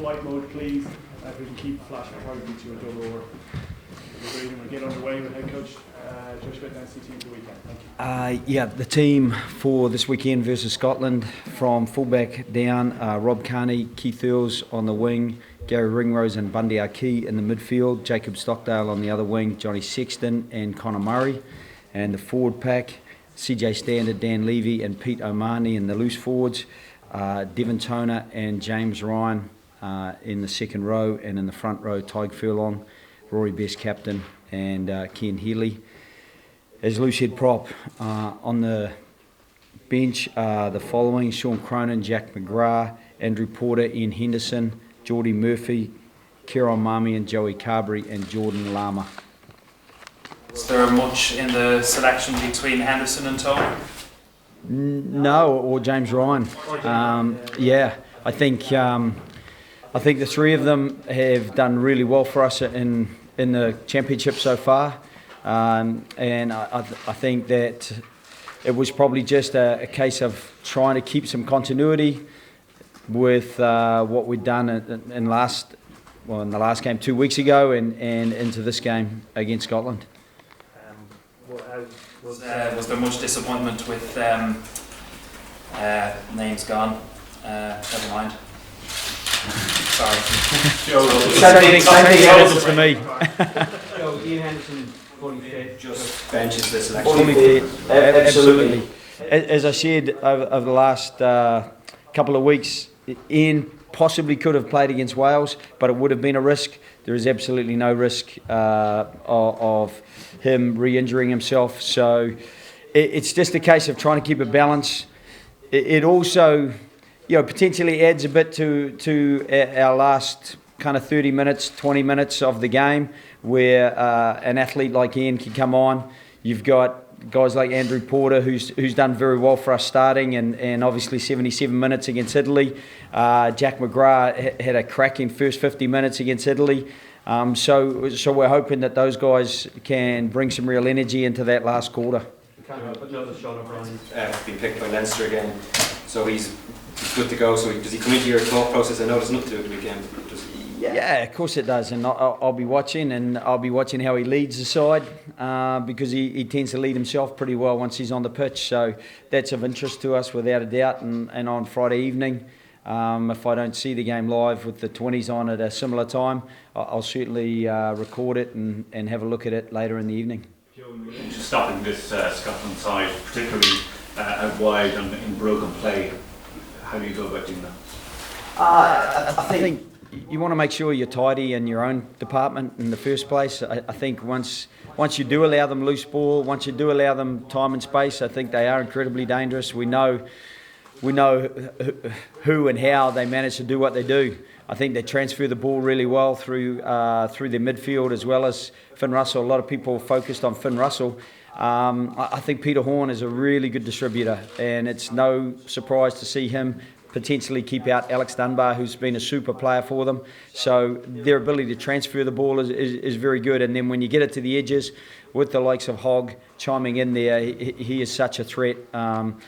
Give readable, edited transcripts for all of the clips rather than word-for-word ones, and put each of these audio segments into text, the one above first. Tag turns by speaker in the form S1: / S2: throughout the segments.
S1: Flight mode, please. If we can keep flashing probably to a double or we'll get underway with head coach Joe Schmidt and NC team for the weekend. Thank you.
S2: The team for this weekend versus Scotland, from fullback down, Rob Kearney, Keith Earls on the wing, Gary Ringrose and Bundy Aki in the midfield, Jacob Stockdale on the other wing, Johnny Sexton and Connor Murray, and the forward pack, CJ Standard, Dan Levy and Pete O'Mahony in the loose forwards, Devon Toner and James Ryan in the second row, and in the front row, Tyg Furlong, Rory Best captain, and Ken Healy as loose head prop. On the bench, the following: Sean Cronin, Jack McGrath, Andrew Porter, Ian Henderson, Geordie Murphy, Kieran Mami and Joey Carberry, and Jordan Lama.
S3: Was there much in the selection between Henderson and Tone?
S2: No, or James Ryan. I think the three of them have done really well for us in the championship so far, and I think that it was probably just a case of trying to keep some continuity with what we'd done in the last game 2 weeks ago and into this game against Scotland.
S3: Was there much disappointment with names gone? Never mind. Sorry.
S2: Same thing for me.
S4: So Ian Henderson, fully fit,
S3: Just benches this selection.
S2: Fully fit, absolutely. As I said over the last couple of weeks, Ian possibly could have played against Wales, but it would have been a risk. There is absolutely no risk of him re-injuring himself. So it's just a case of trying to keep a balance. It also, potentially adds a bit to our last kind of 30 minutes, 20 minutes of the game, where an athlete like Ian can come on. You've got guys like Andrew Porter, who's done very well for us starting, and obviously 77 minutes against Italy. Jack McGrath had a cracking first 50 minutes against Italy. So we're hoping that those guys can bring some real energy into that last quarter.
S4: Another Sean O'Brien.
S5: Been picked by Leinster again, so he's good to go. So does he come into your thought process? I know there's nothing to do with the weekend.
S2: Yeah, of course it does, and I'll be watching, and I'll be watching how he leads the side, because he tends to lead himself pretty well once he's on the pitch. So that's of interest to us without a doubt. And on Friday evening, if I don't see the game live with the 20s on at a similar time, I'll certainly record it and have a look at it later in the evening.
S6: Joe, in relation to stopping this Scotland side, particularly out wide and in broken play, how do you go about doing that?
S2: I think you want to make sure you're tidy in your own department in the first place. I think once you do allow them loose ball, once you do allow them time and space, I think they are incredibly dangerous. We know who and how they manage to do what they do. I think they transfer the ball really well through their midfield, as well as Finn Russell. A lot of people focused on Finn Russell. I think Peter Horn is a really good distributor, and it's no surprise to see him potentially keep out Alex Dunbar, who's been a super player for them. So their ability to transfer the ball is very good. And then when you get it to the edges, with the likes of Hogg chiming in there, he is such a threat. Sean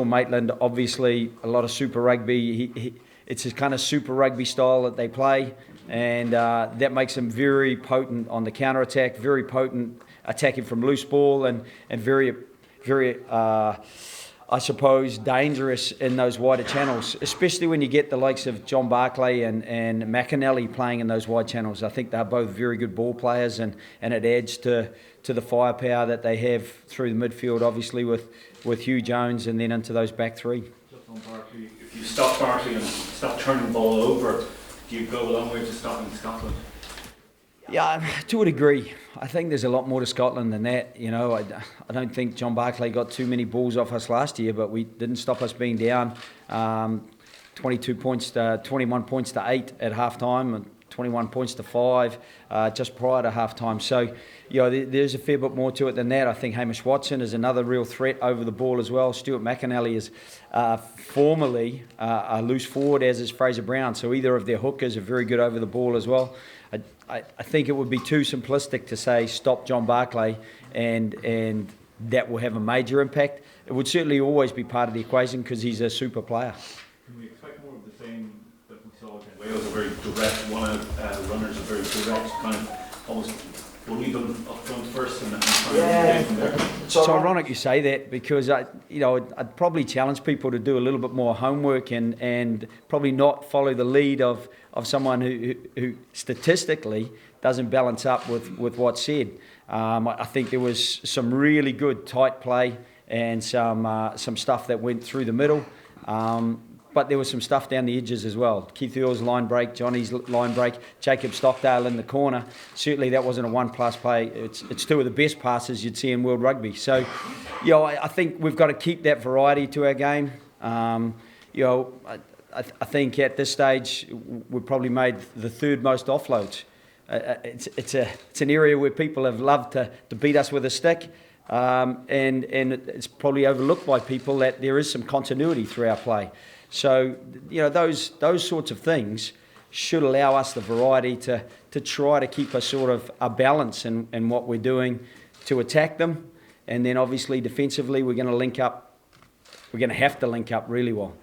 S2: Maitland, obviously a lot of super rugby. It's a kind of super rugby style that they play, and that makes him very potent on the counter-attack, very potent attacking from loose ball, and very, very, I suppose, dangerous in those wider channels, especially when you get the likes of John Barclay and McAnally playing in those wide channels. I think they're both very good ball players, and it adds to the firepower that they have through the midfield, obviously with Hugh Jones, and then into those back three.
S6: Just on Barkley, if you stop Barkley and stop turning the ball over, do you go a long way to stopping Scotland?
S2: Yeah, to a degree. I think there's a lot more to Scotland than that. I don't think John Barclay got too many balls off us last year, but we didn't stop us being down 21 points to 8 at half time, and 21 points to 5 just prior to half time. So, there's a fair bit more to it than that. I think Hamish Watson is another real threat over the ball as well. Stuart McAnally is formerly a loose forward, as is Fraser Brown. So either of their hookers are very good over the ball as well. I think it would be too simplistic to say stop John Barclay and that will have a major impact. It would certainly always be part of the equation because he's a super player.
S6: Can we expect more of the same that we saw the runners are very direct, kind of almost bully them up front first and try
S2: Yeah.
S6: and get from there.
S2: It's ironic you say that because I'd probably challenge people to do a little bit more homework and probably not follow the lead of someone who statistically doesn't balance up with what's said. I think there was some really good tight play and some stuff that went through the middle. But there was some stuff down the edges as well. Keith Earl's line break, Johnny's line break, Jacob Stockdale in the corner. Certainly that wasn't a one-plus play. It's two of the best passes you'd see in World Rugby. So, I think we've got to keep that variety to our game. I think at this stage we've probably made the third most offloads. It's an area where people have loved to beat us with a stick. And it's probably overlooked by people that there is some continuity through our play. So, those sorts of things should allow us the variety to try to keep a balance in what we're doing to attack them. And then obviously defensively we're going to link up. We're going to have to link up really well.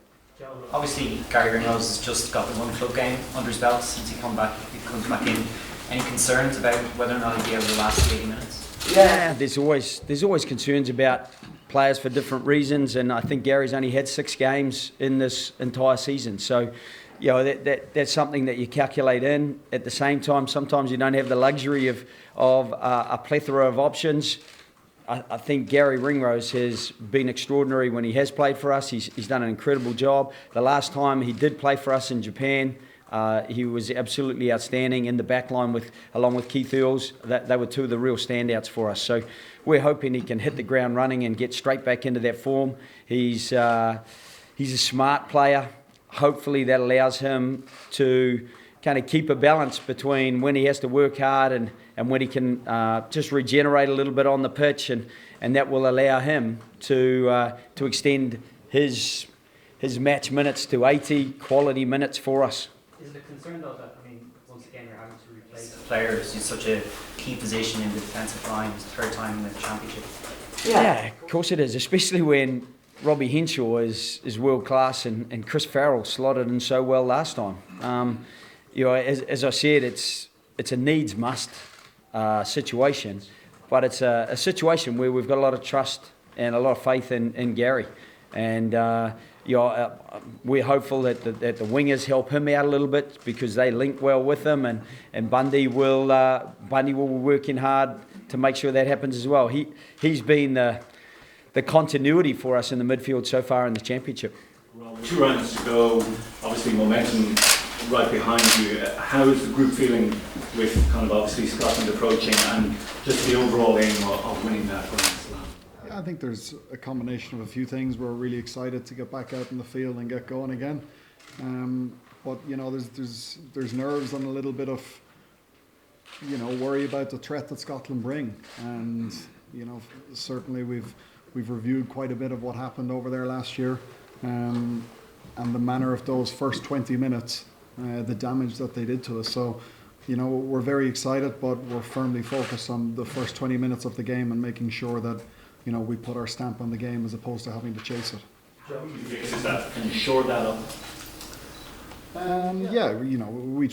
S7: Obviously Gary Ringrose has just got the one club game under his belt since he comes back in. Any concerns about whether or not he'll be able to last 80 minutes?
S2: Yeah, there's always concerns about players for different reasons, and I think Gary's only had 6 games in this entire season. So, that's something that you calculate in. At the same time, sometimes you don't have the luxury of a plethora of options. I think Gary Ringrose has been extraordinary when he has played for us. He's done an incredible job. The last time he did play for us in Japan, he was absolutely outstanding in the back line along with Keith Earls. They were two of the real standouts for us. So we're hoping he can hit the ground running and get straight back into that form. He's a smart player. Hopefully that allows him to kind of keep a balance between when he has to work hard and when he can just regenerate a little bit on the pitch, and that will allow him to extend his match minutes to 80 quality minutes for us.
S7: Is it a concern though that, once again you're having to replace players in such a key position in the defensive line? It's the third time in the championship.
S2: Yeah, of course it is, especially when Robbie Henshaw is world class and Chris Farrell slotted in so well last time. As I said, it's a needs must situation, but it's a situation where we've got a lot of trust and a lot of faith in Gary, and we're hopeful that the wingers help him out a little bit because they link well with him, and Bundy will be working hard to make sure that happens as well. He's been the continuity for us in the midfield so far in the championship.
S6: 2 rounds to go, obviously momentum right behind you. How is the group feeling with kind of obviously Scotland approaching and just the overall aim of winning that Grand Slam?
S8: Yeah, I think there's a combination of a few things. We're really excited to get back out in the field and get going again. But there's nerves and a little bit of worry about the threat that Scotland bring. And certainly we've reviewed quite a bit of what happened over there last year, and the manner of those first 20 minutes, the damage that they did to us. So, we're very excited, but we're firmly focused on the first 20 minutes of the game and making sure that, we put our stamp on the game as opposed to having to chase it.
S6: Can you shore that up?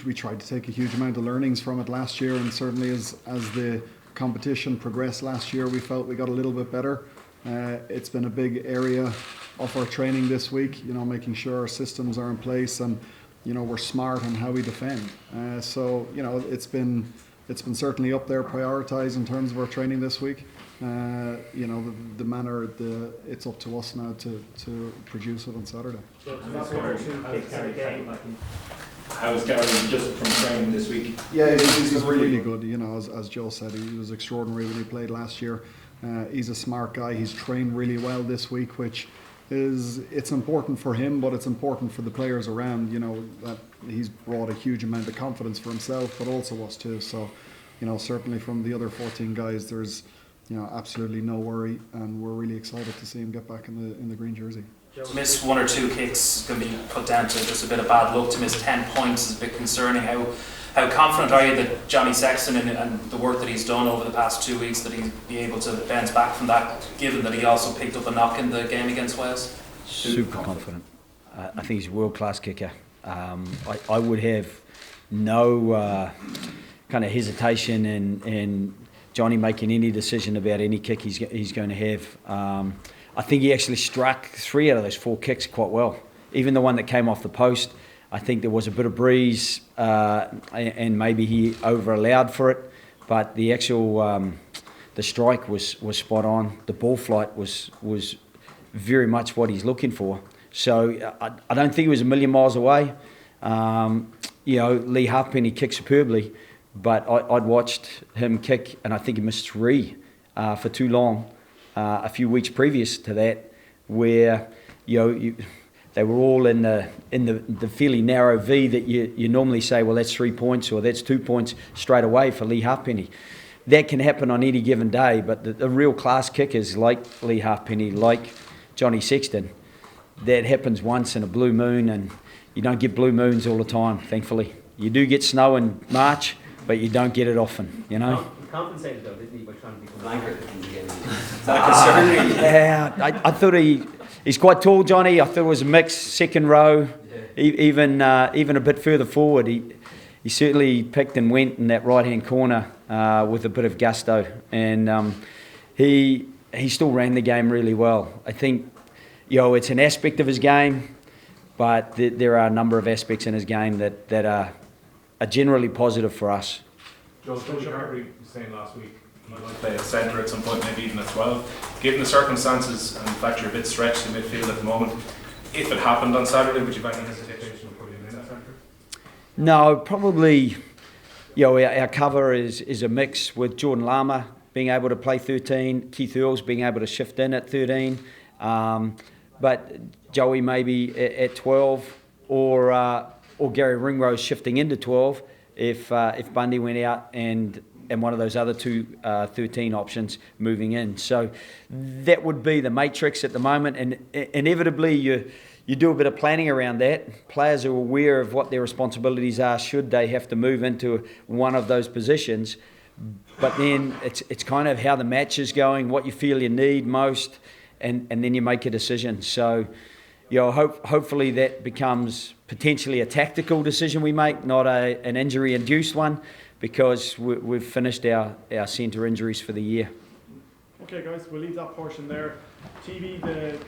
S8: We tried to take a huge amount of learnings from it last year, and certainly as the competition progressed last year, we felt we got a little bit better. It's been a big area of our training this week, making sure our systems are in place and, we're smart on how we defend. It's been certainly up there prioritised in terms of our training this week. The manner, it's up to us now to produce it on Saturday.
S6: How is Gary just from training this week?
S8: Yeah, he's really good. As Joe said, he was extraordinary when he played last year. He's a smart guy. He's trained really well this week, which it's important for him, but it's important for the players around. That he's brought a huge amount of confidence for himself, but also us too. So, certainly from the other 14 guys, there's absolutely no worry, and we're really excited to see him get back in the green jersey.
S3: To miss 1 or 2 kicks is going to be put down to just a bit of bad luck. To miss 10 points is a bit concerning. How confident are you that Johnny Sexton and the work that he's done over the past 2 weeks, that he'll be able to bounce back from that, given that he also picked up a knock in the game against Wales?
S2: Super confident. I think he's a world-class kicker. I would have no kind of hesitation and Johnny making any decision about any kick he's going to have. I think he actually struck 3 out of those 4 kicks quite well. Even the one that came off the post, I think there was a bit of breeze and maybe he over-allowed for it, but the actual the strike was spot on. The ball flight was very much what he's looking for. So I don't think he was a million miles away. Lee Halfpenny kicked superbly, but I'd watched him kick, and I think he missed 3 for too long a few weeks previous to that, where they were all in the fairly narrow V that you normally say, well, that's 3 points or that's 2 points straight away for Lee Halfpenny. That can happen on any given day, but the real class kickers like Lee Halfpenny, like Johnny Sexton, that happens once in a blue moon, and you don't get blue moons all the time, thankfully. You do get snow in March, but you don't get it often,
S4: He compensated though, didn't he, by trying to become
S5: Blanker again. Is that a concern?
S2: Yeah, I thought he's quite tall, Johnny. I thought it was a mix, second row, even a bit further forward. He certainly picked and went in that right-hand corner with a bit of gusto, and he still ran the game really well. I think, it's an aspect of his game, but there are a number of aspects in his game that are generally positive for us.
S9: Joe Schmidt was saying last week he might play at centre at some point, maybe even at 12. Given the circumstances and the fact you're a bit stretched in midfield at the moment, if it happened on Saturday, would you have any hesitation of putting him in at centre?
S2: No, probably. Our cover is a mix with Jordan Lama being able to play 13, Keith Earls being able to shift in at 13, but Joey maybe at 12, or Gary Ringrose shifting into 12 if Bundy went out and one of those other 2 13 options moving in. So that would be the matrix at the moment, and inevitably you do a bit of planning around that. Players are aware of what their responsibilities are should they have to move into one of those positions. But then it's kind of how the match is going, what you feel you need most, and then you make a decision. So, hopefully that becomes potentially a tactical decision we make, not an injury-induced one, because we've finished our centre injuries for the year.
S1: Okay, guys, we'll leave that portion there. TV, the